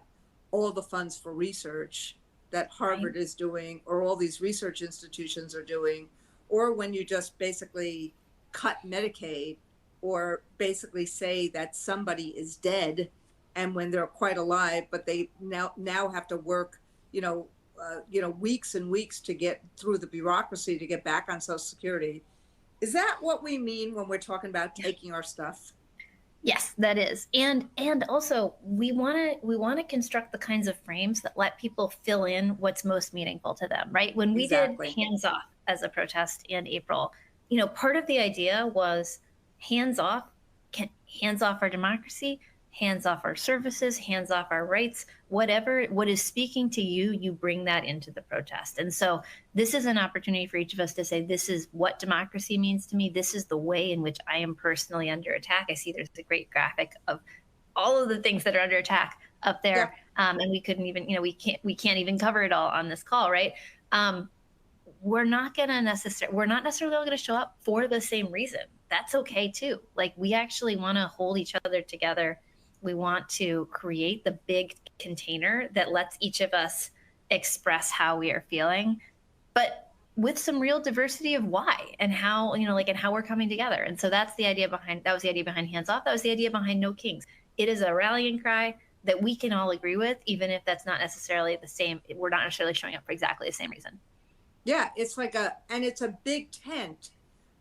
all the funds for research that Harvard is doing, or all these research institutions are doing, or when you just basically cut Medicaid, or basically say that somebody is dead and when they're quite alive, but they now have to work, weeks and weeks to get through the bureaucracy to get back on Social Security. Is that what we mean when we're talking about taking our stuff? Yes, that is. And also we want to construct the kinds of frames that let people fill in what's most meaningful to them, right? When we did hands off as a protest in April, part of the idea was hands off our democracy, hands off our services, hands off our rights, what is speaking to you, you bring that into the protest. And so this is an opportunity for each of us to say, this is what democracy means to me. This is the way in which I am personally under attack. I see there's a great graphic of all of the things that are under attack up there. Yeah. And we couldn't even, we can't even cover it all on this call, right? We're not necessarily all going to show up for the same reason. That's okay too. Like, we actually want to hold each other together. We want to create the big container that lets each of us express how we are feeling, but with some real diversity of why and how, and how we're coming together. And so that was the idea behind hands off. That was the idea behind No Kings. It is a rallying cry that we can all agree with, even if that's not necessarily the same. We're not necessarily showing up for exactly the same reason. Yeah, it's it's a big tent,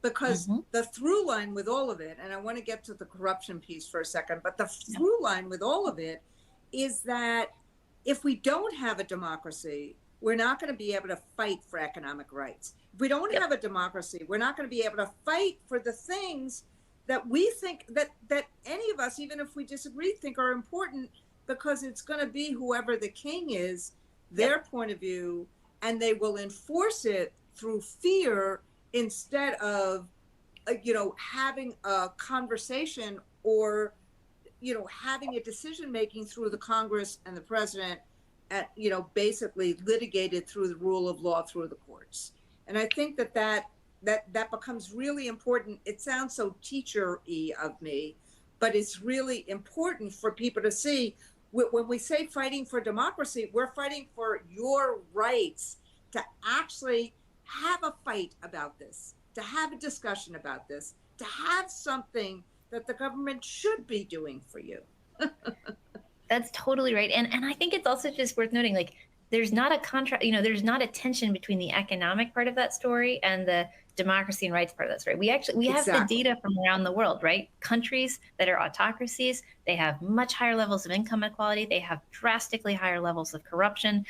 because the through line with all of it, and I want to get to the corruption piece for a second, but the through line with all of it is that if we don't have a democracy, we're not going to be able to fight for economic rights. If we don't have a democracy, we're not going to be able to fight for the things that we think that any of us, even if we disagree, think are important, because it's going to be whoever the king is, their point of view, and they will enforce it through fear instead of, having a conversation or, having a decision making through the Congress and the president, at, basically litigated through the rule of law through the courts. And I think that becomes really important. It sounds so teacher-y of me, but it's really important for people to see. When we say fighting for democracy, we're fighting for your rights to actually have a fight about this, to have a discussion about this, to have something that the government should be doing for you. That's totally right. And I think it's also just worth noting, like, there's not a there's not a tension between the economic part of that story and the democracy and rights part of that story. We have the data from around the world, right? Countries that are autocracies, they have much higher levels of income inequality. They have drastically higher levels of corruption.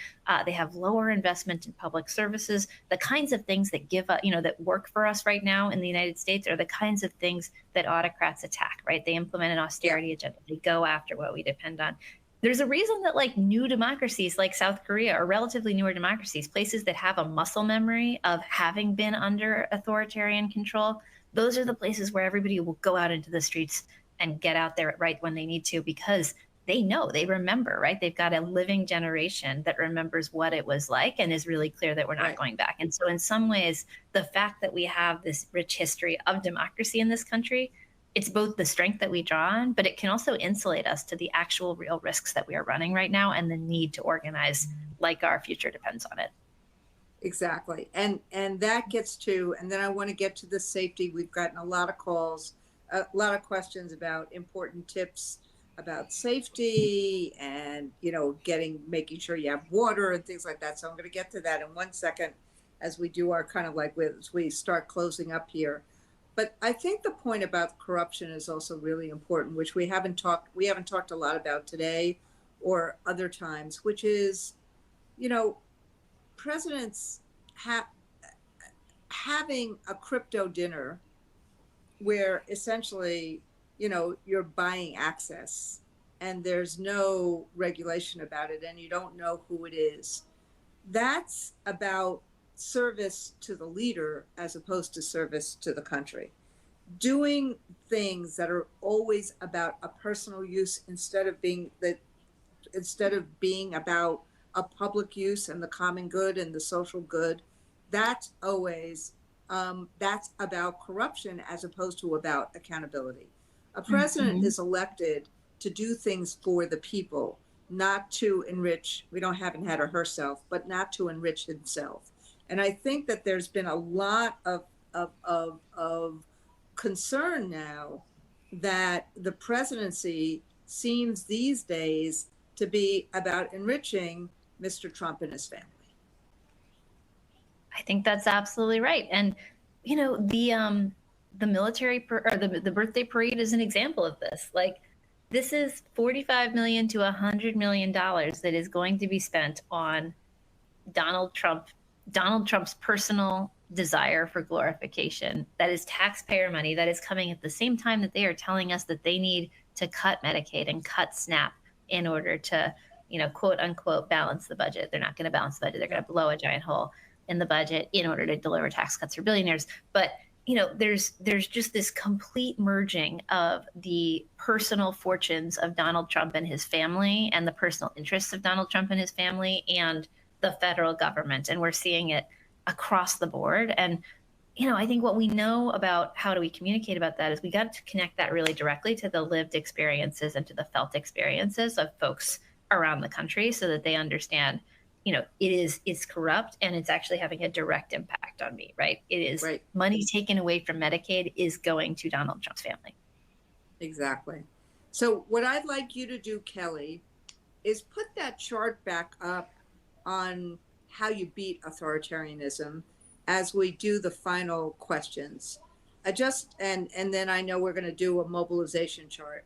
They have lower investment in public services. The kinds of things that that work for us right now in the United States are the kinds of things that autocrats attack, right? They implement an austerity agenda. They go after what we depend on. There's a reason that, like, new democracies like South Korea are relatively newer democracies, places that have a muscle memory of having been under authoritarian control. Those are the places where everybody will go out into the streets and get out there right when they need to, because they remember, right? They've got a living generation that remembers what it was like and is really clear that we're not going back. And so in some ways, the fact that we have this rich history of democracy in this country, it's both the strength that we draw on, but it can also insulate us to the actual real risks that we are running right now and the need to organize like our future depends on it. Exactly. And that gets to, and then I want to get to the safety. We've gotten a lot of calls, a lot of questions about important tips about safety and, making sure you have water and things like that. So I'm going to get to that in 1 second as we do our as we start closing up here. But I think the point about corruption is also really important, which we haven't talked a lot about today or other times, which is, presidents having a crypto dinner where essentially, you're buying access and there's no regulation about it and you don't know who it is. That's about service to the leader as opposed to service to the country. Doing things that are always about a personal use instead of being about a public use and the common good and the social good, that's always that's about corruption as opposed to about accountability. A president is elected to do things for the people, not to enrich. We haven't had herself, but not to enrich himself. And I think that there's been a lot of concern now that the presidency seems these days to be about enriching Mr. Trump and his family. I think that's absolutely right. And, the military or the birthday parade is an example of this. Like, this is $45 million to $100 million that is going to be spent on Donald Trump's personal desire for glorification. That is taxpayer money that is coming at the same time that they are telling us that they need to cut Medicaid and cut SNAP in order to, quote unquote, balance the budget. They're not going to balance the budget. They're going to blow a giant hole in the budget in order to deliver tax cuts for billionaires. But there's just this complete merging of the personal fortunes of Donald Trump and his family and the personal interests of Donald Trump and his family and the federal government. And we're seeing it across the board. And, I think what we know about how do we communicate about that is we got to connect that really directly to the lived experiences and to the felt experiences of folks around the country so that they understand, it's corrupt and it's actually having a direct impact on me, right? It is right. Money taken away from Medicaid is going to Donald Trump's family. Exactly. So what I'd like you to do, Kelly, is put that chart back up on how you beat authoritarianism as we do the final questions. And then I know we're going to do a mobilization chart.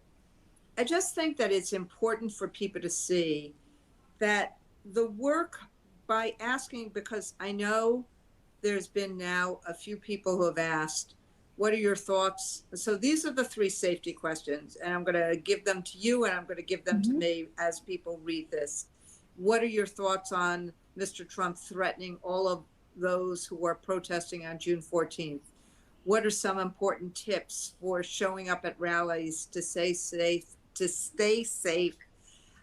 I just think that it's important for people to see that the work by asking, because I know there's been now a few people who have asked, what are your thoughts? So these are the 3 safety questions, and I'm going to give them to you and I'm going to give them to me as people read this. What are your thoughts on Mr. Trump threatening all of those who are protesting on June 14th? What are some important tips for showing up at rallies to stay safe?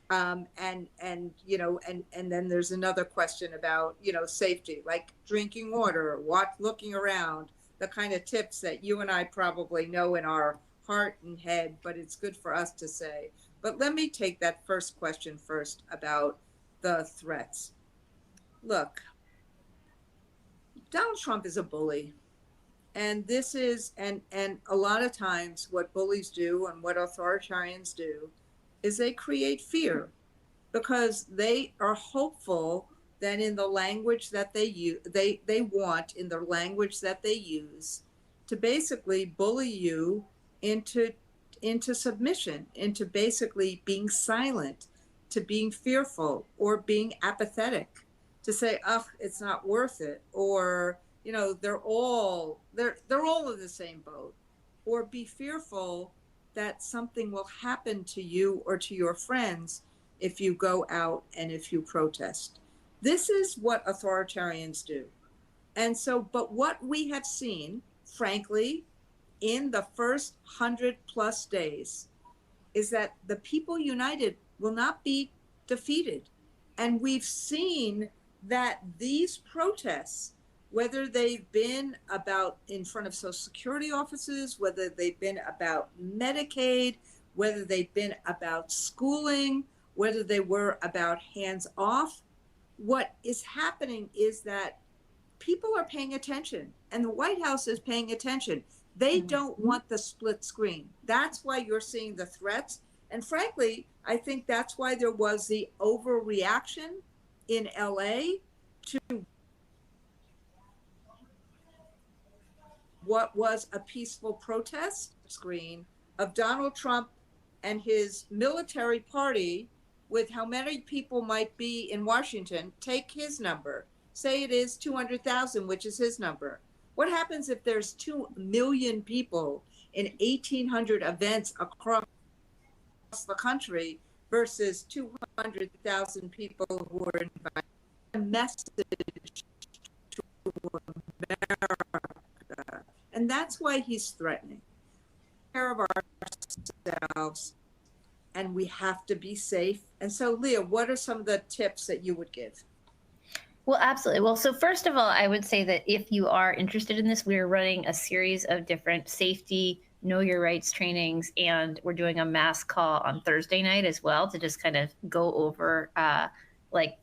And then there's another question about, safety, like drinking water, looking around, the kind of tips that you and I probably know in our heart and head, but it's good for us to say. But let me take that first question first about the threats. Look, Donald Trump is a bully. And this is, and a lot of times what bullies do and what authoritarians do is they create fear because they are hopeful that in the language that they use, they want in the language that they use to basically bully you into submission, into basically being silent, to being fearful or being apathetic, to say, oh, it's not worth it, or they're all in the same boat, or be fearful that something will happen to you or to your friends if you go out and if you protest. This is what authoritarians do. And so, but what we have seen, frankly, in the first 100+ days is that the people united will not be defeated. And we've seen that these protests, whether they've been about in front of Social Security offices, whether they've been about Medicaid, whether they've been about schooling, whether they were about hands off, what is happening is that people are paying attention and the White House is paying attention. They don't want the split screen. That's why you're seeing the threats. And frankly, I think that's why there was the overreaction in LA to what was a peaceful protest screen of Donald Trump and his military party with how many people might be in Washington. Take his number. Say it is 200,000, which is his number. What happens if there's 2 million people in 1,800 events across the country versus 200,000 people who are invited? A message to America. And that's why he's threatening. Care of ourselves, and we have to be safe. And so, Lia, what are some of the tips that you would give? Well, absolutely. Well, so first of all, I would say that if you are interested in this, we're running a series of different safety, know your rights trainings, and we're doing a mass call on Thursday night as well to just kind of go over like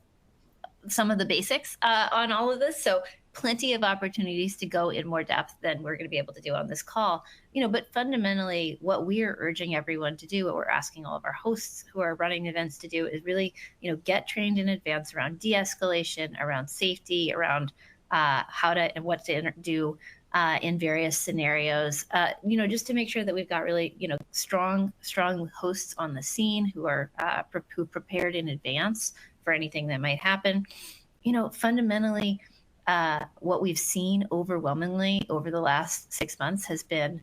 some of the basics on all of this. So plenty of opportunities to go in more depth than we're going to be able to do on this call. But fundamentally, what we are urging everyone to do, what we're asking all of our hosts who are running events to do, is really, get trained in advance around de-escalation, around safety, around how to and what to do in various scenarios. Just to make sure that we've got really, strong hosts on the scene who are who prepared in advance for anything that might happen. Fundamentally, what we've seen overwhelmingly over the last 6 months has been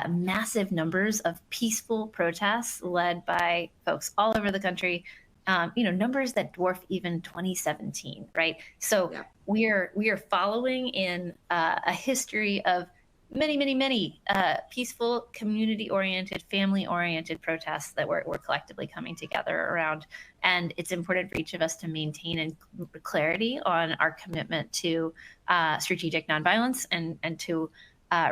massive numbers of peaceful protests led by folks all over the country. Numbers that dwarf even 2017, right? So yeah. we are following in a history of many peaceful, community-oriented, family-oriented protests that we're collectively coming together around. And it's important for each of us to maintain clarity on our commitment to strategic nonviolence and to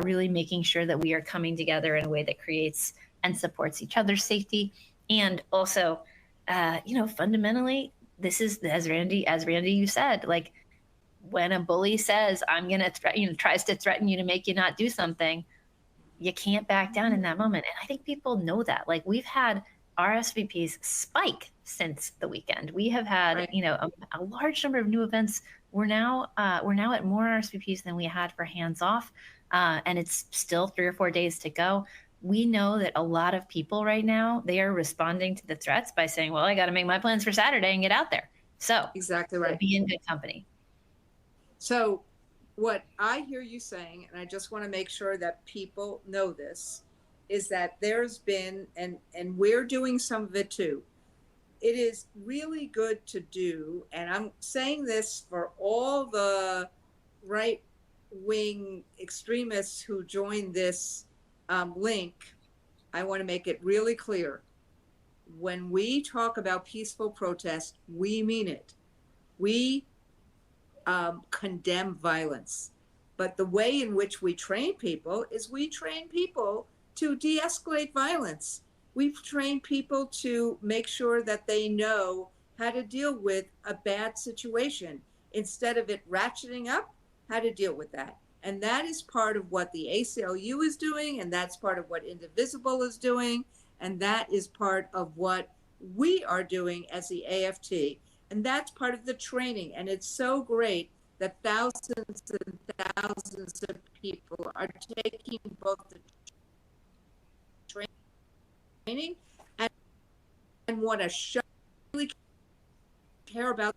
really making sure that we are coming together in a way that creates and supports each other's safety. And also, fundamentally, this is, as Randy, you said, like, when a bully says, I'm going to threaten, tries to threaten you to make you not do something, you can't back down in that moment. And I think people know that. Like, we've had RSVPs spike since the weekend. We have had, a large number of new events. We're now at more RSVPs than we had for Hands Off. And it's still 3 or 4 days to go. We know that a lot of people right now, they are responding to the threats by saying, well, I got to make my plans for Saturday and get out there. So exactly right. Be in good company. So what I hear you saying, and I just want to make sure that people know this, is that there's been, and we're doing some of it too, it is really good to do, and I'm saying this for all the right-wing extremists who joined this link, I want to make it really clear. When we talk about peaceful protest, we mean it. We condemn violence. But the way in which we train people is we train people to de-escalate violence. We train people to make sure that they know how to deal with a bad situation. Instead of it ratcheting up, how to deal with that. And that is part of what the ACLU is doing, and that's part of what Indivisible is doing, and that is part of what we are doing as the AFT. And that's part of the training. And it's so great that thousands and thousands of people are taking both the training and want to show really care about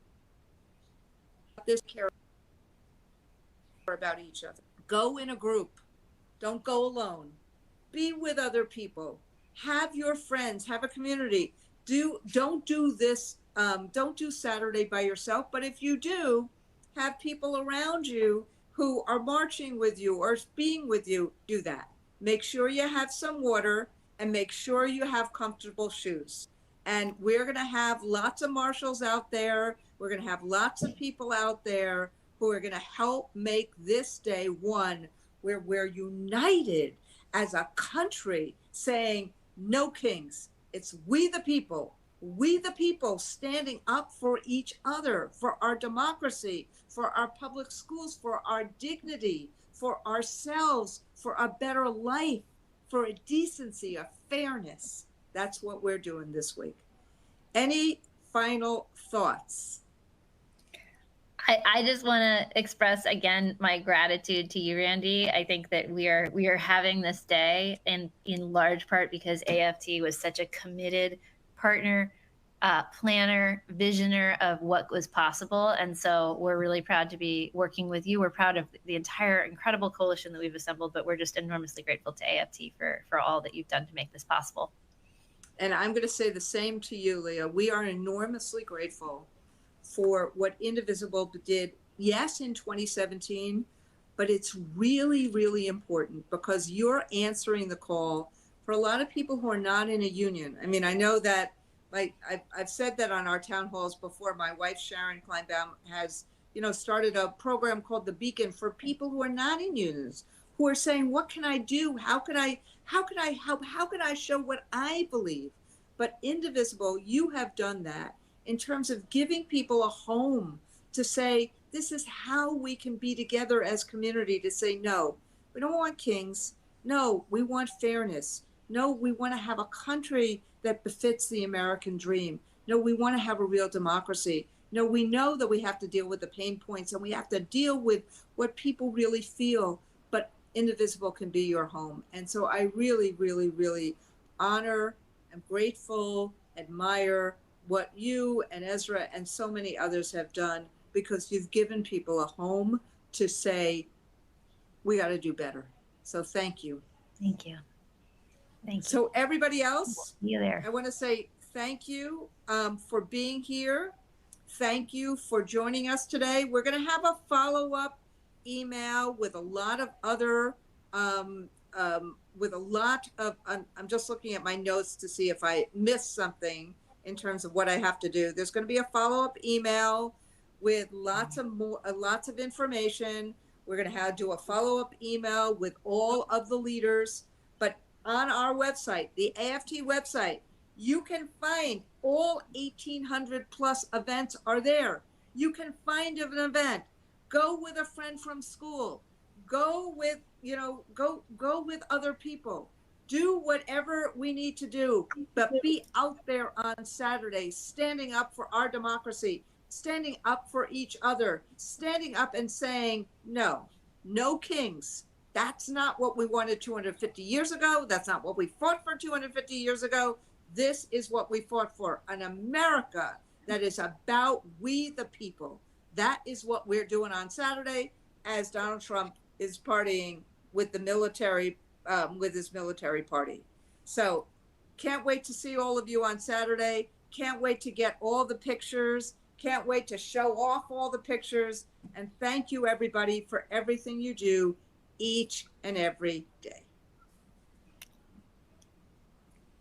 this, care about each other. Go in a group. Don't go alone. Be with other people. Have your friends. Have a community. Don't do this. Don't do Saturday by yourself, but if you do, have people around you who are marching with you or being with you, do that. Make sure you have some water and make sure you have comfortable shoes. And we're going to have lots of marshals out there. We're going to have lots of people out there who are going to help make this day one where we're united as a country saying, no kings, it's we the people standing up for each other, for our democracy, for our public schools, for our dignity, for ourselves, for a better life, for a decency, a fairness. That's what we're doing this week. Any final thoughts? I just want to express again my gratitude to you, Randy. I think that we are having this day in large part because AFT was such a committed partner planner, visioner of what was possible. And so we're really proud to be working with you. We're proud of the entire incredible coalition that we've assembled, but we're just enormously grateful to AFT for all that you've done to make this possible. And I'm going to say the same to you, Lia. We are enormously grateful for what Indivisible did, yes, in 2017, but it's really, really important because you're answering the call for a lot of people who are not in a union. I mean, I know that, like I've said that on our town halls before. My wife, Sharon Kleinbaum, has, started a program called The Beacon for people who are not in unions, who are saying, what can I do? How can I help? How can I show what I believe? But Indivisible, you have done that in terms of giving people a home to say, this is how we can be together as community, to say, no, we don't want kings. No, we want fairness. No, we want to have a country that befits the American dream. No, we want to have a real democracy. No, we know that we have to deal with the pain points and we have to deal with what people really feel, but Indivisible can be your home. And so I really, really, really honor, am grateful, admire what you and Ezra and so many others have done, because you've given people a home to say, we got to do better. So thank you. Thank you. Thank you. So everybody else, you there. I want to say thank you for being here. Thank you for joining us today. We're going to have a follow-up email with a lot of other, I'm just looking at my notes to see if I missed something in terms of what I have to do. There's going to be a follow-up email with lots of information. We're going to do a follow-up email with all of the leaders. But on our website, the AFT website, you can find all 1,800 plus events are there. You can find an event. Go with a friend from school. Go with, go with other people. Do whatever we need to do, but be out there on Saturday, standing up for our democracy, standing up for each other, standing up and saying, no kings. That's not what we wanted 250 years ago. That's not what we fought for 250 years ago. This is what we fought for, an America that is about we the people. That is what we're doing on Saturday, as Donald Trump is partying with the military, with his military party. So can't wait to see all of you on Saturday. Can't wait to get all the pictures. Can't wait to show off all the pictures. And thank you, everybody, for everything you do each and every day.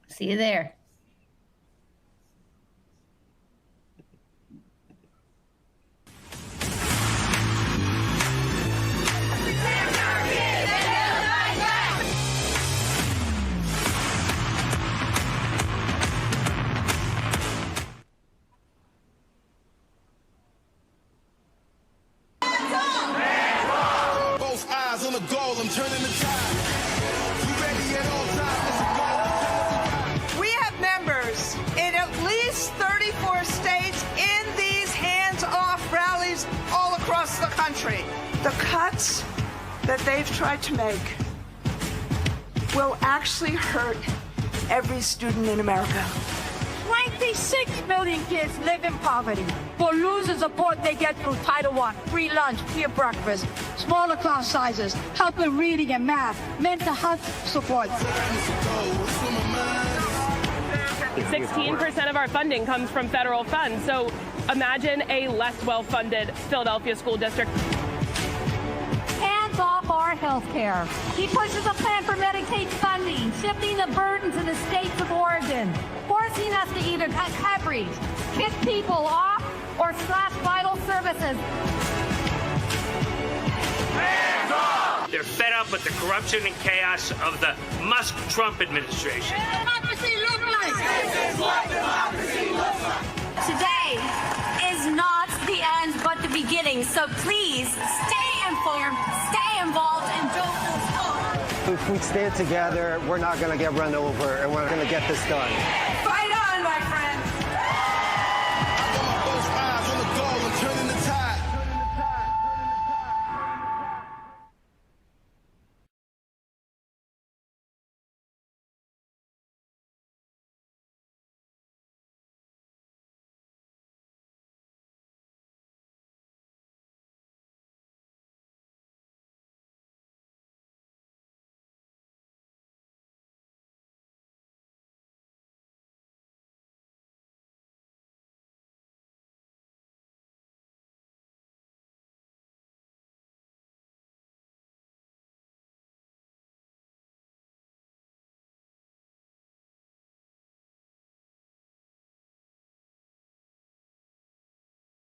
See you there. On the goal, I'm turning the tide. We ready at all times. We have members in at least 34 states in these hands-off rallies all across the country. The cuts that they've tried to make will actually hurt every student in America. 96 million kids live in poverty. For losing support they get through Title I, free lunch, free breakfast, smaller class sizes, help in reading and math, mental health support. 16% of our funding comes from federal funds. So imagine a less well-funded Philadelphia school district. Hands off our health care. He pushes a plan for Medicaid funding, shifting the burden to the states of origin, forcing us to either cut coverage, kick people off, or slash vital services. Hands off! They're fed up with the corruption and chaos of the Musk-Trump administration. Democracy looks like. This is what democracy looks like. Today is not the end, but the beginning. So please stay informed, stay involved, and don't postpone. If we stand together, we're not going to get run over, and we're going to get this done. Fight